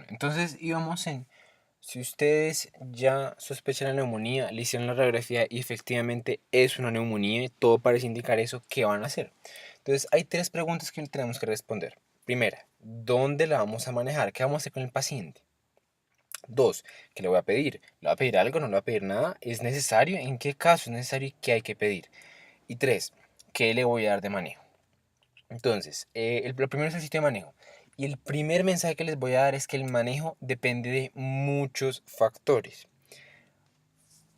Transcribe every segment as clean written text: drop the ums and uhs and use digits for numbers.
Bueno, entonces íbamos en, si ustedes ya sospechan la neumonía, le hicieron la radiografía y efectivamente es una neumonía y todo parece indicar eso, ¿qué van a hacer? Entonces hay tres preguntas que tenemos que responder. Primera, ¿dónde la vamos a manejar? ¿Qué vamos a hacer con el paciente? Dos, ¿qué le voy a pedir? ¿Le voy a pedir algo? ¿No le voy a pedir nada? ¿Es necesario? ¿En qué caso es necesario y qué hay que pedir? Y tres, ¿qué le voy a dar de manejo? Entonces, lo primero es el sitio de manejo. Y el primer mensaje que les voy a dar es que el manejo depende de muchos factores.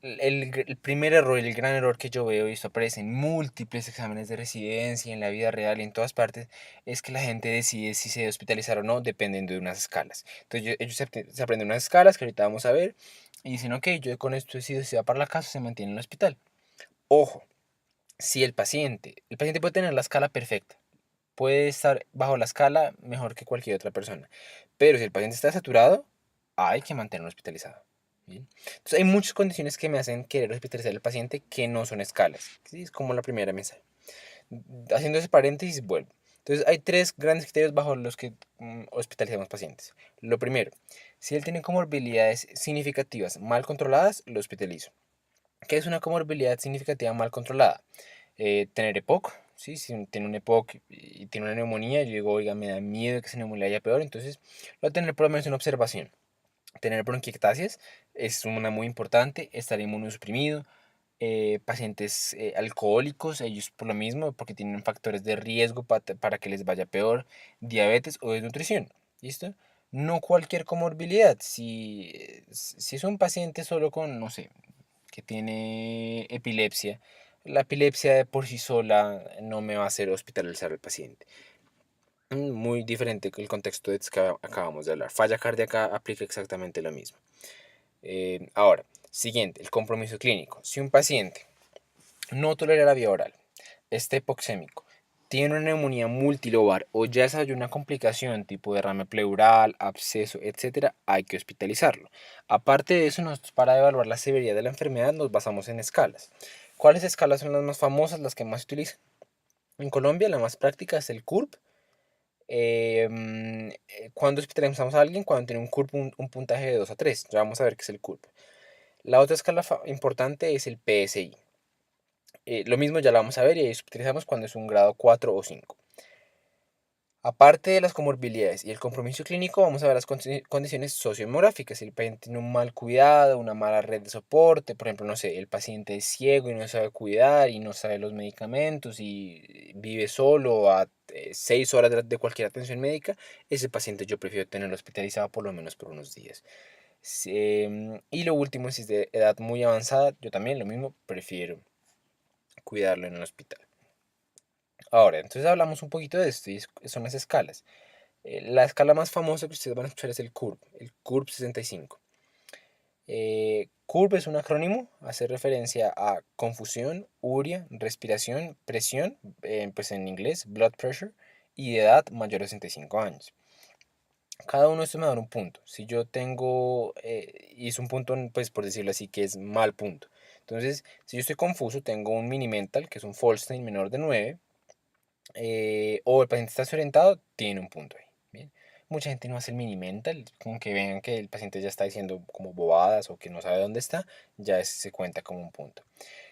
El primer error, el gran error que yo veo, y esto aparece en múltiples exámenes de residencia, en la vida real y en todas partes, es que la gente decide si se debe hospitalizar o no dependiendo de unas escalas. Entonces ellos se aprenden unas escalas que ahorita vamos a ver y dicen, ok, yo con esto decido si va para la casa o se mantiene en el hospital. Ojo, si el paciente puede tener la escala perfecta, puede estar bajo la escala mejor que cualquier otra persona. Pero si el paciente está saturado, hay que mantenerlo hospitalizado. ¿Bien? Entonces hay muchas condiciones que me hacen querer hospitalizar al paciente que no son escalas. ¿Sí? Es como la primera mensaje. Haciendo ese paréntesis, vuelvo. Entonces hay tres grandes criterios bajo los que hospitalizamos pacientes. Lo primero, si él tiene comorbilidades significativas mal controladas, lo hospitalizo. ¿Qué es una comorbilidad significativa mal controlada? Tener EPOC, ¿sí? Si tiene un EPOC y tiene una neumonía, yo digo, oiga, me da miedo que esa neumonía haya peor, entonces lo voy a tener por lo menos en observación. Tener bronquiectasias es una muy importante, estar inmunosuprimido, pacientes alcohólicos, ellos por lo mismo, porque tienen factores de riesgo para que les vaya peor, diabetes o desnutrición, ¿listo? No cualquier comorbilidad, si es un paciente solo con, no sé, que tiene epilepsia, la epilepsia de por sí sola no me va a hacer hospitalizar al paciente. Muy diferente que el contexto de que acabamos de hablar. Falla cardíaca aplica exactamente lo mismo. Ahora, siguiente, el compromiso clínico. Si un paciente no tolera la vía oral, está hipoxémico, tiene una neumonía multilobar o ya desarrolló una complicación tipo derrame pleural, absceso, etcétera, hay que hospitalizarlo. Aparte de eso, nosotros para evaluar la severidad de la enfermedad nos basamos en escalas. ¿Cuáles escalas son las más famosas, las que más se utilizan? En Colombia la más práctica es el CURP. Cuando hospitalizamos a alguien, cuando tiene un CURP un puntaje de 2 a 3, ya vamos a ver qué es el CURP. La otra escala importante es el PSI. Lo mismo ya la vamos a ver y ahí utilizamos cuando es un grado 4 o 5. Aparte de las comorbilidades y el compromiso clínico, vamos a ver las condiciones sociodemográficas. Si el paciente tiene un mal cuidado, una mala red de soporte, por ejemplo, no sé, el paciente es ciego y no sabe cuidar y no sabe los medicamentos y vive solo a 6 horas de cualquier atención médica, ese paciente yo prefiero tenerlo hospitalizado por lo menos por unos días. Y lo último, si es de edad muy avanzada, yo también lo mismo, prefiero cuidarlo en el hospital. Ahora, entonces hablamos un poquito de esto y son las escalas. La escala más famosa que ustedes van a escuchar es el CURB 65. CURB es un acrónimo, hace referencia a confusión, uria, respiración, presión, pues en inglés, blood pressure, y de edad mayor de 65 años. Cada uno de estos me da un punto. Si yo tengo, y es un punto, pues por decirlo así, que es mal punto. Entonces, si yo estoy confuso, tengo un mini mental, que es un Folstein menor de 9, o el paciente está desorientado, tiene un punto ahí. Bien. Mucha gente no hace el mini mental, como que vean que el paciente ya está diciendo como bobadas o que no sabe dónde está, ya se cuenta como un punto.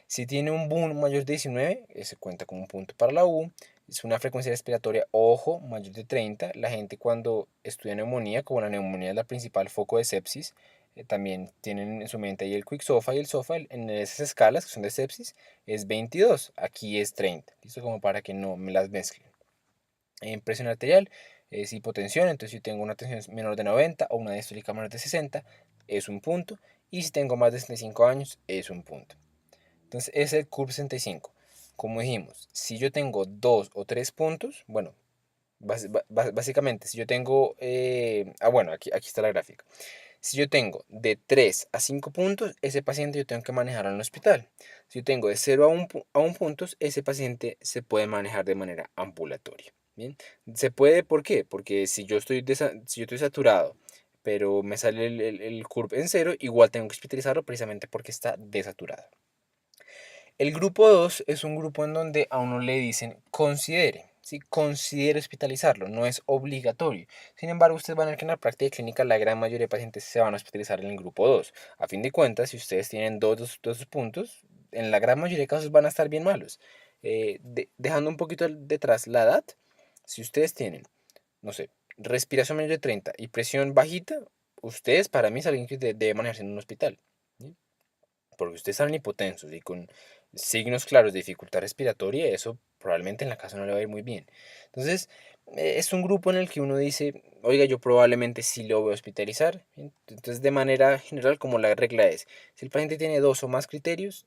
Si tiene un boom mayor de 19, se cuenta como un punto para la U. Es una frecuencia respiratoria, ojo, mayor de 30. La gente cuando estudia neumonía, como la neumonía es la principal foco de sepsis, también tienen en su mente ahí el QuickSOFA y el SOFA en esas escalas que son de sepsis es 22, aquí es 30, listo como para que no me las mezclen. En presión arterial es hipotensión, entonces si tengo una tensión menor de 90 o una diastólica menor de 60 es un punto, y si tengo más de 65 años es un punto. Entonces es el CURB 65. Como dijimos, si yo tengo 2 o 3 puntos, bueno, básicamente si yo tengo, bueno, aquí está la gráfica. Si yo tengo de 3 a 5 puntos, ese paciente yo tengo que manejarlo en el hospital. Si yo tengo de 0 a 1 puntos, ese paciente se puede manejar de manera ambulatoria. ¿Bien? Se puede, ¿por qué? Porque si yo estoy saturado, pero me sale el curve en cero, igual tengo que hospitalizarlo precisamente porque está desaturado. El grupo 2 es un grupo en donde a uno le dicen considere. si considera hospitalizarlo, no es obligatorio. Sin embargo, ustedes van a ver que en la práctica clínica la gran mayoría de pacientes se van a hospitalizar en el grupo 2. A fin de cuentas, si ustedes tienen dos puntos, en la gran mayoría de casos van a estar bien malos. Dejando un poquito detrás la edad, si ustedes tienen, no sé, respiración menos de 30 y presión bajita, ustedes para mí es alguien que debe manejarse en un hospital. ¿Sí? Porque ustedes están hipotensos y con signos claros de dificultad respiratoria, eso probablemente en la casa no le va a ir muy bien. Entonces, es un grupo en el que uno dice, oiga, yo probablemente sí lo voy a hospitalizar. Entonces, de manera general, como la regla es, si el paciente tiene dos o más criterios,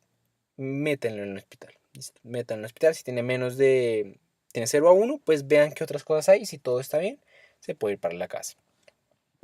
métanlo en el hospital. ¿Listo? Métanlo en el hospital. Si tiene menos de, tiene 0 a 1, pues vean qué otras cosas hay. Si todo está bien, se puede ir para la casa.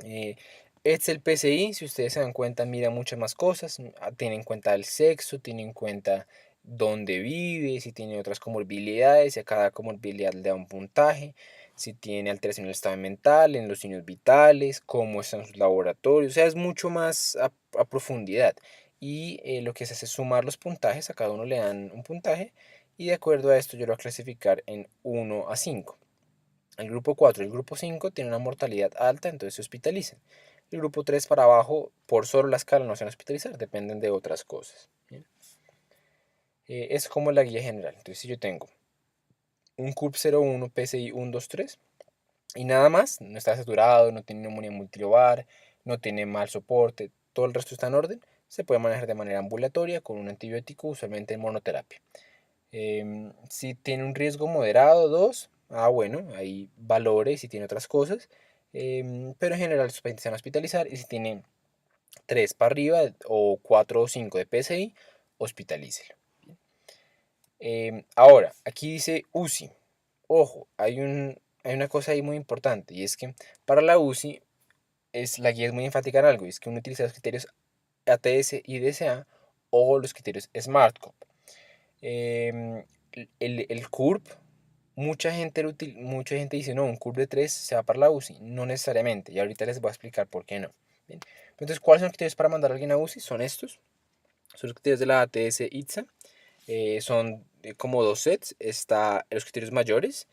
Eh, el PCI, si ustedes se dan cuenta, mira muchas más cosas. Tiene en cuenta el sexo, tiene en cuenta dónde vive, si tiene otras comorbilidades, y a cada comorbilidad le da un puntaje. Si tiene alteración en el estado mental, en los signos vitales, cómo están sus laboratorios. O sea, es mucho más a profundidad. Y lo que se hace es sumar los puntajes, a cada uno le dan un puntaje. Y de acuerdo a esto, yo lo voy a clasificar en 1 a 5. El grupo 4 y el grupo 5 tienen una mortalidad alta, entonces se hospitalizan. El grupo 3 para abajo, por solo la escala, no se van a hospitalizar, dependen de otras cosas. ¿Bien? Es como la guía general. Entonces, si yo tengo un CURP 01, PSI 123 y nada más, no está saturado, no tiene neumonía multilobar, no tiene mal soporte, todo el resto está en orden, se puede manejar de manera ambulatoria con un antibiótico, usualmente en monoterapia. Si tiene un riesgo moderado, 2, bueno, hay valores si tiene otras cosas, pero en general sus pacientes se van a hospitalizar y si tiene 3 para arriba o 4 o 5 de PSI, hospitalícelo. Ahora, aquí dice UCI. Ojo, hay una cosa ahí muy importante y es que para la UCI la guía es muy enfática en algo y es que uno utiliza los criterios ATS y DSA o los criterios SmartCop. Em, el CURP, mucha gente dice, no, un CURP de 3 se va para la UCI. No necesariamente, y ahorita les voy a explicar por qué no. Bien. Entonces, ¿cuáles son los criterios para mandar a alguien a UCI? Son estos. Son los criterios de la ATS ITSA. Son como dos sets. Está los criterios mayores,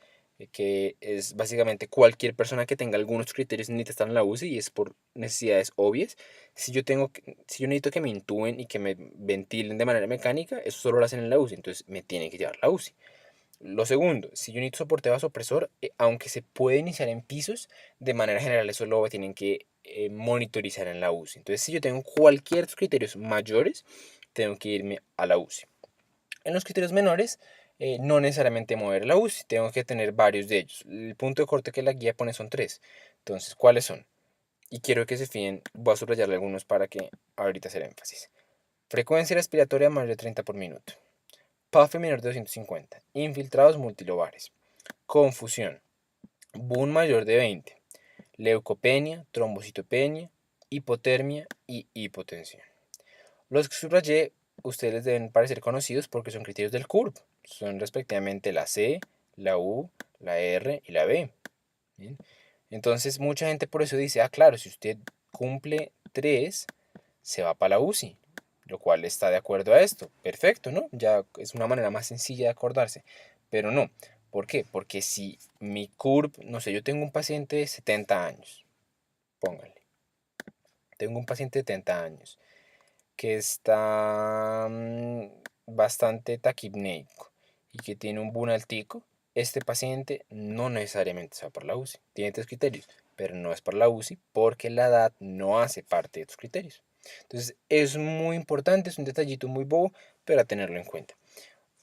que es básicamente cualquier persona que tenga algunos criterios necesita estar en la UCI y es por necesidades obvias. Si yo necesito que me intuben y que me ventilen de manera mecánica, eso solo lo hacen en la UCI, entonces me tienen que llevar la UCI. Lo segundo, si yo necesito soporte vasopresor, aunque se puede iniciar en pisos, de manera general eso lo tienen que monitorizar en la UCI. Entonces, si yo tengo cualquier criterios mayores, tengo que irme a la UCI. En los criterios menores, no necesariamente mover la UCI, tengo que tener varios de ellos. El punto de corte que la guía pone son 3. Entonces, ¿cuáles son? Y quiero que se fíen, voy a subrayarle algunos para que ahorita hacer énfasis. Frecuencia respiratoria mayor de 30 por minuto. PAFE menor de 250. Infiltrados multilobares. Confusión. BUN mayor de 20. Leucopenia, trombocitopenia, hipotermia y hipotensión. Los que subrayé, ustedes les deben parecer conocidos porque son criterios del CURP. Son respectivamente la C, la U, la R y la B. ¿Bien? Entonces, mucha gente por eso dice, claro, si usted cumple 3, se va para la UCI, lo cual está de acuerdo a esto. Perfecto, ¿no? Ya es una manera más sencilla de acordarse. Pero no. ¿Por qué? Porque si mi CURP, no sé, yo tengo un paciente de 70 años, póngale. Tengo un paciente de 70 años que está bastante taquipnéico y que tiene un boom altico. Este paciente no necesariamente se va para la UCI. Tiene 3 criterios, pero no es para la UCI porque la edad no hace parte de estos criterios. Entonces es muy importante, es un detallito muy bobo, pero a tenerlo en cuenta.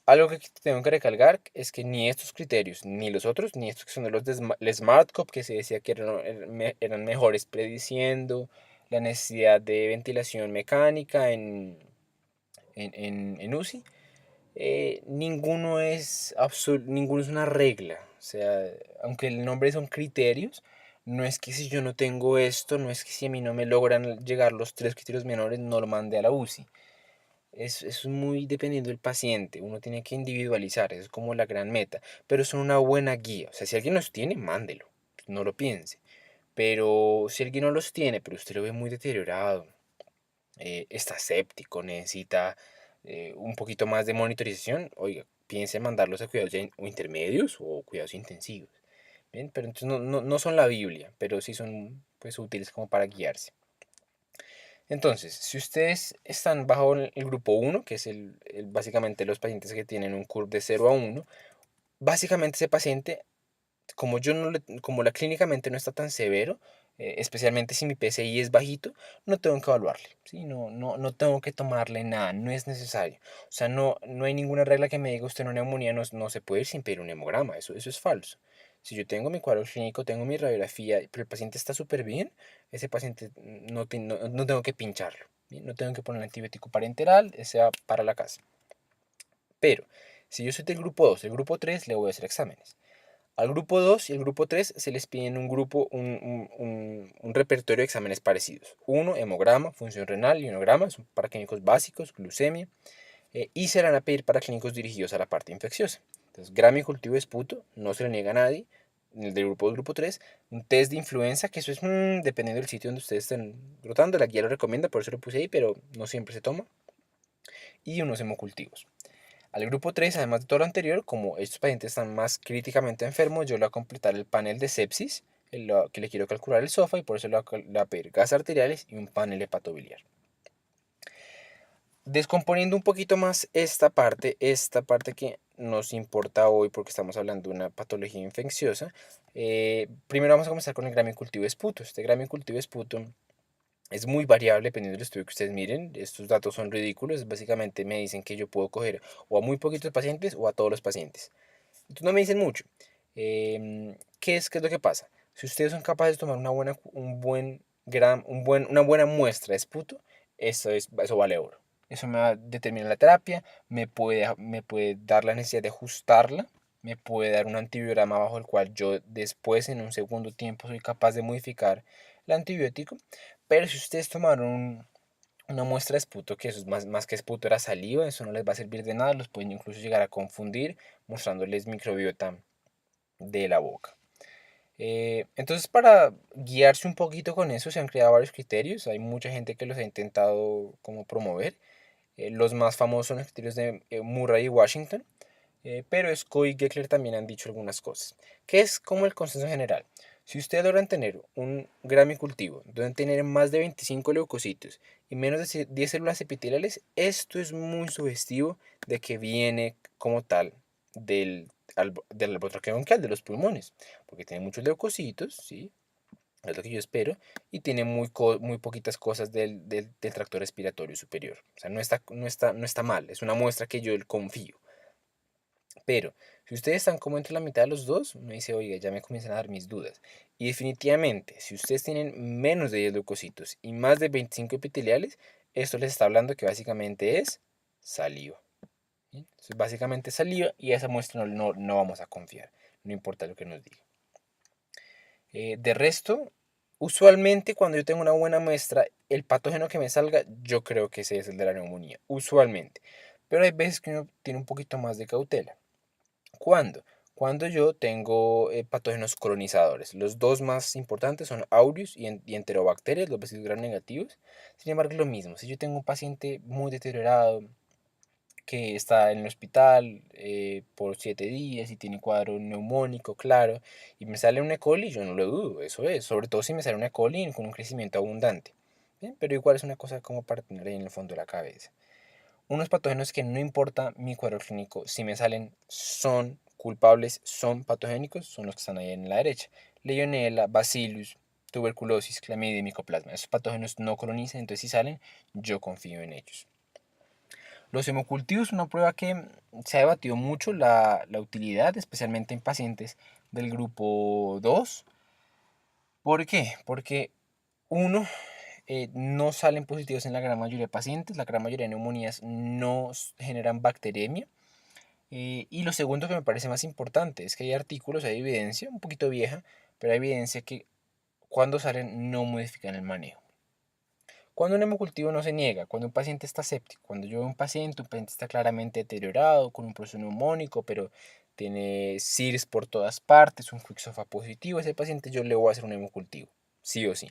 Algo que tengo que recalcar es que ni estos criterios, ni los otros, ni estos que son de los de SmartCop, que se decía que eran mejores prediciendo la necesidad de ventilación mecánica en UCI, ninguno es una regla. O sea, aunque el nombre son criterios, no es que si yo no tengo esto, no es que si a mí no me logran llegar los 3 criterios menores, no lo mande a la UCI. Es muy dependiendo del paciente, uno tiene que individualizar, eso es como la gran meta, pero son una buena guía. O sea, si alguien los tiene, mándelo, no lo piense. Pero si alguien no los tiene, pero usted lo ve muy deteriorado, está séptico, necesita un poquito más de monitorización, oiga, piense en mandarlos a cuidados o intermedios o cuidados intensivos. Bien, pero entonces no son la Biblia, pero sí son pues útiles como para guiarse. Entonces, si ustedes están bajo el grupo 1, que es básicamente los pacientes que tienen un curve de 0 a 1, básicamente ese paciente, como yo no como la clínicamente no está tan severo, especialmente si mi PCI es bajito, no tengo que evaluarle, ¿sí? No tengo que tomarle nada, no es necesario. O sea, no hay ninguna regla que me diga usted una neumonía no se puede ir sin pedir un hemograma, eso es falso. Si yo tengo mi cuadro clínico, tengo mi radiografía, pero el paciente está súper bien, ese paciente no tengo que pincharlo, ¿sí? No tengo que poner antibiótico parenteral, sea para la casa. Pero, si yo soy del grupo 2, el grupo 3 le voy a hacer exámenes. Al grupo 2 y al grupo 3 se les pide en un grupo un repertorio de exámenes parecidos. Uno, hemograma, función renal, ionograma, son para clínicos básicos, glucemia, y se le van a pedir para clínicos dirigidos a la parte infecciosa. Entonces, gramo y cultivo de esputo, no se le niega a nadie. En el del grupo 2, grupo 3, un test de influenza, que eso es dependiendo del sitio donde ustedes estén rotando, la guía lo recomienda, por eso lo puse ahí, pero no siempre se toma. Y unos hemocultivos. Al grupo 3, además de todo lo anterior, como estos pacientes están más críticamente enfermos, yo le voy a completar el panel de sepsis, que le quiero calcular el SOFA, y por eso le voy a pedir gas arteriales y un panel hepatobiliar. Descomponiendo un poquito más esta parte que nos importa hoy porque estamos hablando de una patología infecciosa, primero vamos a comenzar con el gramo cultivo de esputo. Este gramo cultivo de esputo es muy variable dependiendo del estudio que ustedes miren. Estos datos son ridículos. Básicamente me dicen que yo puedo coger o a muy poquitos pacientes o a todos los pacientes. Entonces no me dicen mucho. ¿Qué es lo que pasa? Si ustedes son capaces de tomar una buena muestra de esputo, eso vale oro. Eso me va a determinar la terapia, me puede dar la necesidad de ajustarla, me puede dar un antibiograma bajo el cual yo después en un segundo tiempo soy capaz de modificar el antibiótico. Pero si ustedes tomaron una muestra de esputo, que eso es más que esputo, era saliva, eso no les va a servir de nada, los pueden incluso llegar a confundir mostrándoles microbiota de la boca. Entonces, para guiarse un poquito con eso, se han creado varios criterios. Hay mucha gente que los ha intentado como promover. Los más famosos son los criterios de Murray y Washington. Pero Scott y Geckler también han dicho algunas cosas, que es como el consenso general. Si ustedes logran tener un gramicultivo, donde tener más de 25 leucocitos y menos de 10 células epiteliales, esto es muy sugestivo de que viene como tal del albotraqueo bronquial, de los pulmones, porque tiene muchos leucocitos, ¿sí? Es lo que yo espero, y tiene muy poquitas cosas del tracto respiratorio superior. O sea, no está mal, es una muestra que yo confío. Pero si ustedes están como entre la mitad de los dos, me dice, oiga, ya me comienzan a dar mis dudas. Y definitivamente, si ustedes tienen menos de 10 leucocitos y más de 25 epiteliales, esto les está hablando que básicamente es saliva. ¿Sí? Entonces, básicamente saliva, y a esa muestra no vamos a confiar, no importa lo que nos diga. De resto, usualmente cuando yo tengo una buena muestra, el patógeno que me salga, yo creo que ese es el de la neumonía, usualmente. Pero hay veces que uno tiene un poquito más de cautela. ¿Cuándo? Cuando yo tengo patógenos colonizadores. Los dos más importantes son aureus y enterobacterias, los bacilos gram negativos. Sin embargo, es lo mismo. Si yo tengo un paciente muy deteriorado que está en el hospital por 7 días y tiene cuadro neumónico, claro, y me sale una E. coli, yo no lo dudo, eso es. Sobre todo si me sale una E. coli con un crecimiento abundante. ¿Bien? Pero igual es una cosa como para tener ahí en el fondo de la cabeza. Unos patógenos que no importa mi cuadro clínico, si me salen, son culpables, son patogénicos, son los que están ahí en la derecha. Legionella, Bacillus, tuberculosis, clamidia y micoplasma. Esos patógenos no colonizan, entonces si salen, yo confío en ellos. Los hemocultivos, una prueba que se ha debatido mucho la utilidad, especialmente en pacientes del grupo 2. ¿Por qué? Porque uno, no salen positivos en la gran mayoría de pacientes, la gran mayoría de neumonías no generan bacteremia. Y lo segundo que me parece más importante es que hay artículos, hay evidencia, un poquito vieja, pero hay evidencia que cuando salen no modifican el manejo. Cuando un hemocultivo no se niega, cuando un paciente está séptico, cuando yo veo un paciente está claramente deteriorado, con un proceso neumónico, pero tiene CIRS por todas partes, un Quicksofa positivo, ese paciente yo le voy a hacer un hemocultivo, sí o sí.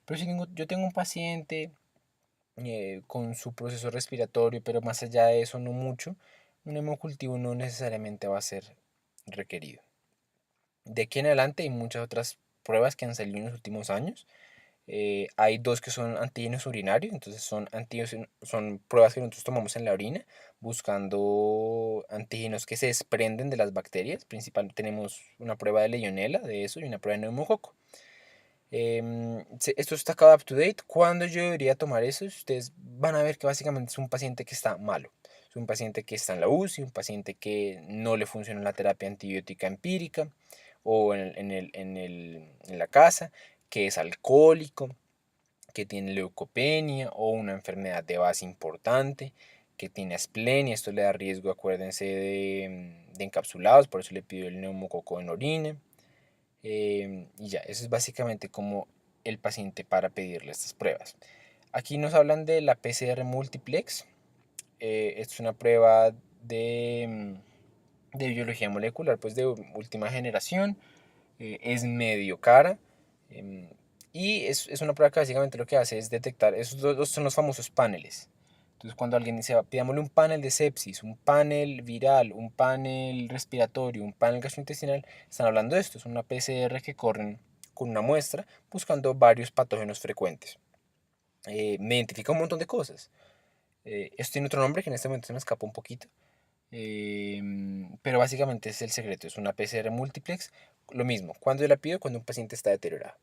Pero si yo tengo un paciente con su proceso respiratorio, pero más allá de eso no mucho, un hemocultivo no necesariamente va a ser requerido. De aquí en adelante hay muchas otras pruebas que han salido en los últimos años. Hay dos que son antígenos urinarios, entonces son pruebas que nosotros tomamos en la orina buscando antígenos que se desprenden de las bacterias. Principalmente tenemos una prueba de Legionella de eso y una prueba de neumococo. Esto está acá up to date. ¿Cuándo yo debería tomar eso? Ustedes van a ver que básicamente es un paciente que está malo. Es un paciente que está en la UCI, un paciente que no le funciona la terapia antibiótica empírica o en la casa, que es alcohólico, que tiene leucopenia o una enfermedad de base importante, que tiene asplenia. Esto le da riesgo, acuérdense, de encapsulados, por eso le pido el neumococo en orina. Y ya, eso es básicamente como el paciente para pedirle estas pruebas. Aquí nos hablan de la PCR multiplex. Es una prueba de biología molecular, pues de última generación. Es medio cara. Y es una prueba que básicamente lo que hace es detectar, esos dos son los famosos paneles. Entonces cuando alguien dice, pidámosle un panel de sepsis, un panel viral, un panel respiratorio, un panel gastrointestinal, están hablando de esto. Es una PCR que corren con una muestra buscando varios patógenos frecuentes. Me identifica un montón de cosas. Esto tiene otro nombre que en este momento se me escapa un poquito. Pero básicamente es el secreto, es una PCR multiplex. Lo mismo, cuando yo la pido, cuando un paciente está deteriorado.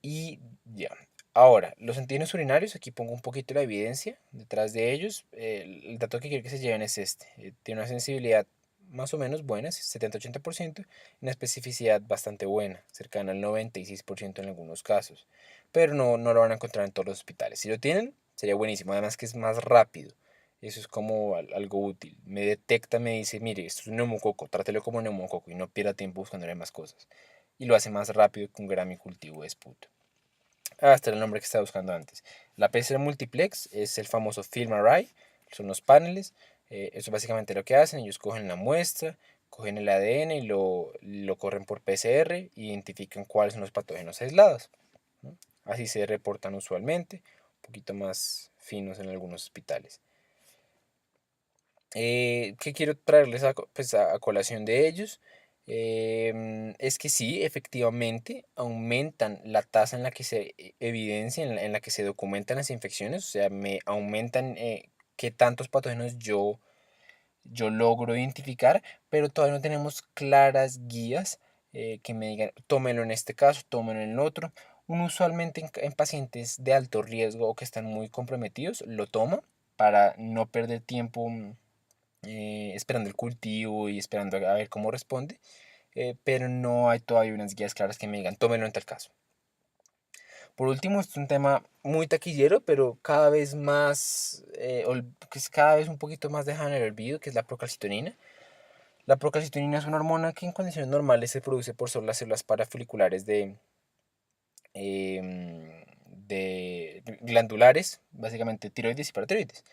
Y ya. Ahora, los antígenos urinarios, aquí pongo un poquito la evidencia detrás de ellos. El dato que quiero que se lleven es este. Tiene una sensibilidad más o menos buena, 70-80%, una especificidad bastante buena, cercana al 96% en algunos casos. Pero no lo van a encontrar en todos los hospitales. Si lo tienen, sería buenísimo. Además que es más rápido. Eso es como algo útil. Me detecta, me dice, mire, esto es un neumococo, trátelo como neumococo y no pierda tiempo buscándole más cosas. Y lo hace más rápido que un gramicultivo de esputo. Este era el nombre que estaba buscando antes. La PCR multiplex es el famoso film array, son los paneles. Eso es básicamente lo que hacen. Ellos cogen la muestra, cogen el ADN y lo corren por PCR, identifican cuáles son los patógenos aislados, ¿no? Así se reportan usualmente, un poquito más finos en algunos hospitales. ¿Qué quiero traerles pues a colación de ellos? Es que sí, efectivamente, aumentan la tasa en la que se evidencia, en la que se documentan las infecciones, o sea, me aumentan qué tantos patógenos yo logro identificar, pero todavía no tenemos claras guías que me digan, tómelo en este caso, tómelo en el otro. Uno usualmente en pacientes de alto riesgo o que están muy comprometidos lo toma para no perder tiempo esperando el cultivo y esperando a ver cómo responde, pero no hay todavía unas guías claras que me digan, tómelo en tal caso. Por último, es un tema muy taquillero, pero cada vez más, que es cada vez un poquito más dejado en el olvido, que es la procalcitonina. La procalcitonina es una hormona que en condiciones normales se produce por solo las células parafoliculares de glandulares, básicamente tiroides y paratiroides.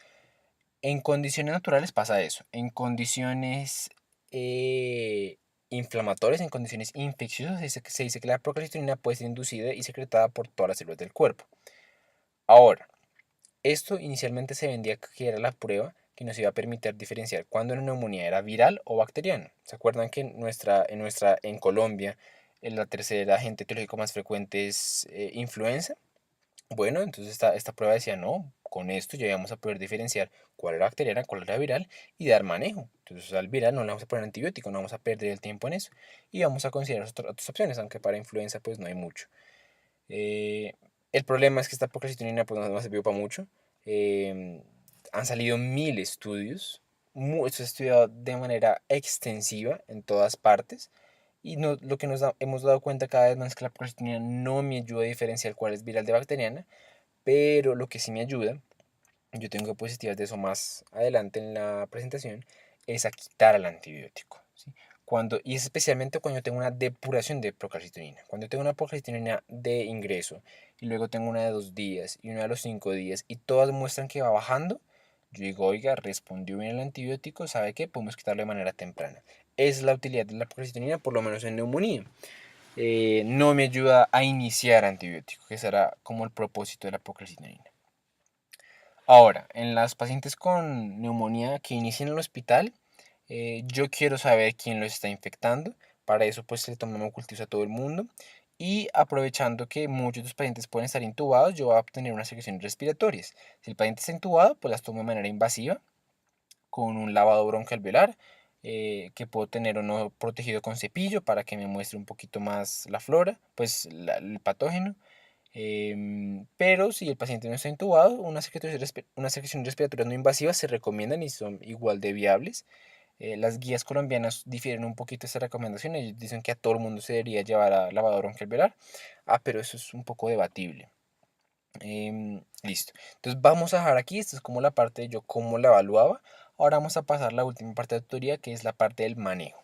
En condiciones naturales pasa eso. En condiciones eh, inflamatorias, en condiciones infecciosas, se dice que la procalcitonina puede ser inducida y secretada por todas las células del cuerpo. Ahora, esto inicialmente se vendía que era la prueba que nos iba a permitir diferenciar cuándo una neumonía era viral o bacteriana. ¿Se acuerdan que en Colombia, la tercera agente etiológico más frecuente es influenza? Bueno, entonces esta prueba decía, no, con esto ya vamos a poder diferenciar cuál era bacteriana, cuál era viral y dar manejo. Entonces al viral no le vamos a poner antibiótico, no vamos a perder el tiempo en eso y vamos a considerar otras opciones, aunque para influenza pues no hay mucho. Eh, el problema es que esta procalcitonina pues no sirvió para mucho. Eh, Han salido 1000 estudios, esto se ha estudiado de manera extensiva en todas partes y lo que hemos dado cuenta cada vez más es que la procalcitonina no me ayuda a diferenciar cuál es viral de bacteriana, pero lo que sí me ayuda, yo tengo diapositivas de eso más adelante en la presentación, es a quitar el antibiótico, ¿sí? Y es especialmente cuando yo tengo una depuración de procalcitonina. Cuando yo tengo una procalcitonina de ingreso y luego tengo una de 2 días y una de los 5 días y todas muestran que va bajando, yo digo, oiga, respondió bien el antibiótico, ¿sabe qué? Podemos quitarlo de manera temprana. Es la utilidad de la procalcitonina, por lo menos en neumonía. No me ayuda a iniciar antibiótico, que será como el propósito de la procalcitonina. Ahora, en las pacientes con neumonía que inician en el hospital, yo quiero saber quién los está infectando. Para eso, pues le tomamos cultivos a todo el mundo. Y aprovechando que muchos de los pacientes pueden estar intubados, yo voy a obtener unas secreciones respiratorias. Si el paciente está intubado, pues las tomo de manera invasiva con un lavado broncoalveolar, que puedo tener o no protegido con cepillo para que me muestre un poquito más la flora, pues el patógeno. Pero si el paciente no está intubado, unas secreciones respiratorias no invasivas se recomiendan y son igual de viables. Las guías colombianas difieren un poquito de esta recomendación. Ellos dicen que a todo el mundo se debería llevar a lavado broncoalveolar. Pero eso es un poco debatible. Listo. Entonces vamos a dejar aquí. Esto es como la parte de yo cómo la evaluaba. Ahora vamos a pasar a la última parte de la tutoría, que es la parte del manejo.